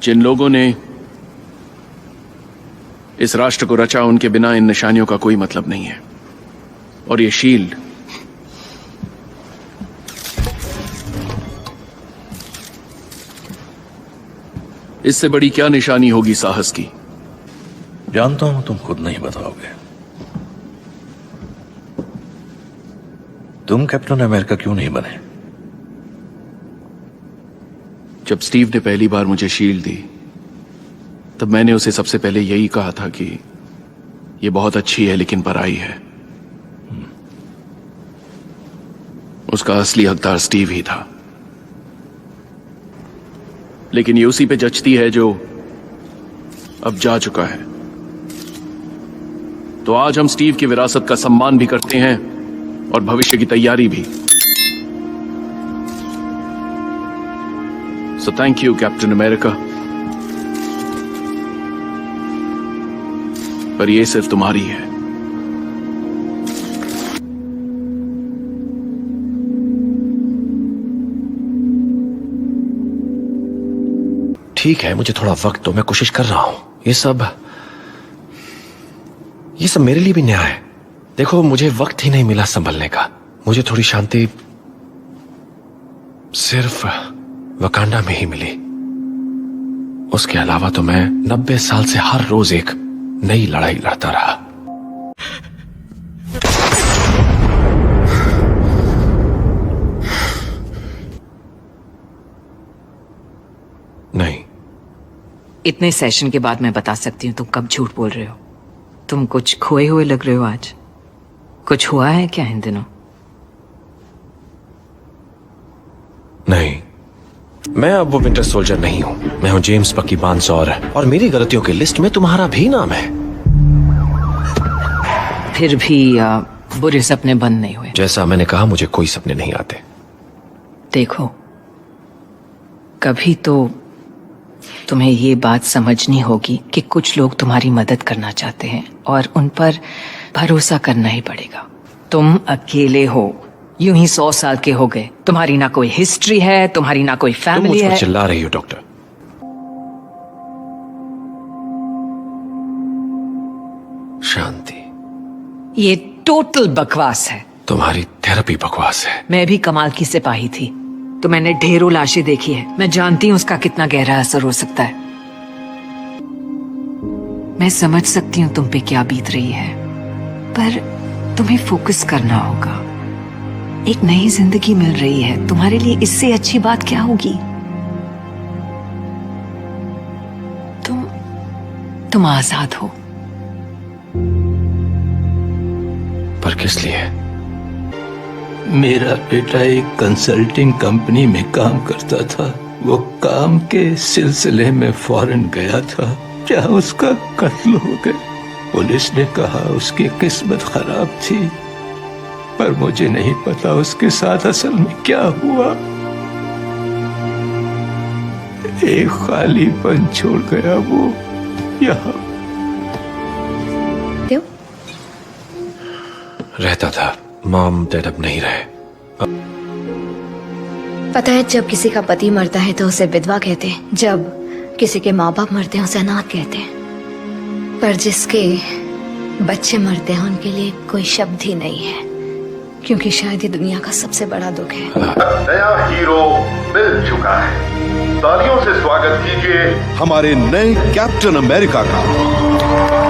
जिन लोगों ने इस राष्ट्र को रचा, उनके बिना इन निशानियों का कोई मतलब नहीं है। और ये शील्ड इससे बड़ी क्या निशानी होगी साहस की? जानता हूं तुम खुद नहीं बताओगे। तुम कैप्टन अमेरिका क्यों नहीं बने? जब स्टीव ने पहली बार मुझे शील्ड दी, तब मैंने उसे सबसे पहले यही कहा था कि ये बहुत अच्छी है लेकिन पराई है। उसका असली हकदार स्टीव ही था। लेकिन ये उसी पे जचती है जो अब जा चुका है। तो आज हम स्टीव की विरासत का सम्मान भी करते हैं और भविष्य की तैयारी भी। So thank you captain America. पर ये सिर्फ तुम्हारी है। ठीक है, मुझे थोड़ा वक्त दो, मैं कोशिश कर रहा हूं। ये सब मेरे लिए भी नया है। देखो, मुझे वक्त ही नहीं मिला संभलने का। मुझे थोड़ी शांति सिर्फ वकांडा में ही मिली। उसके अलावा तो मैं 90 साल से हर रोज एक नई लड़ाई लड़ता रहा। नहीं, इतने सेशन के बाद मैं बता सकती हूँ तुम कब झूठ बोल रहे हो। तुम कुछ खोए हुए लग रहे हो आज। कुछ हुआ है क्या इन दिनों? नहीं, मैं अब वो विंटर सोल्जर नहीं हूं। मैं हूं जेम्स पकी बांस और मेरी गलतियों की लिस्ट में तुम्हारा भी नाम है। फिर भी बुरे सपने बंद नहीं हुए। जैसा मैंने कहा, मुझे कोई सपने नहीं आते। देखो, कभी तो तुम्हें ये बात समझनी होगी कि कुछ लोग तुम्हारी मदद करना चाहते हैं और उन पर भरोसा करना ही पड़ेगा। तुम अकेले हो, यूं ही 100 साल के हो गए। तुम्हारी ना कोई हिस्ट्री है, तुम्हारी ना कोई फैमिली है। तुम मुझ पर चिल्ला रही हो डॉक्टर। शांति, ये टोटल बकवास है। तुम्हारी थेरेपी बकवास है। मैं भी कमाल की सिपाही थी, तो मैंने ढेरों लाशें देखी है। मैं जानती हूँ उसका कितना गहरा असर हो सकता है। मैं समझ सकती हूँ तुम पे क्या बीत रही है, पर तुम्हें फोकस करना होगा। एक नई जिंदगी मिल रही है तुम्हारे लिए, इससे अच्छी बात क्या होगी? तुम आजाद हो। पर किस लिए? मेरा बेटा एक कंसल्टिंग कंपनी में काम करता था। वो काम के सिलसिले में फॉरेन गया था, क्या उसका कत्ल हो गया। पुलिस ने कहा उसकी किस्मत खराब थी, पर मुझे नहीं पता उसके साथ असल में क्या हुआ। एक खालीपन छोड़ गया वो यहाँ। रहता था। मॉम डैड अब नहीं रहे। पता है, जब किसी का पति मरता है तो उसे विधवा कहते हैं, जब किसी के माँ बाप मरते हैं उसे अनाथ कहते हैं, पर जिसके बच्चे मरते हैं उनके लिए कोई शब्द ही नहीं है, क्योंकि शायद ये दुनिया का सबसे बड़ा दुख है। नया हीरो मिल चुका है। तालियों से स्वागत कीजिए हमारे नए कैप्टन अमेरिका का।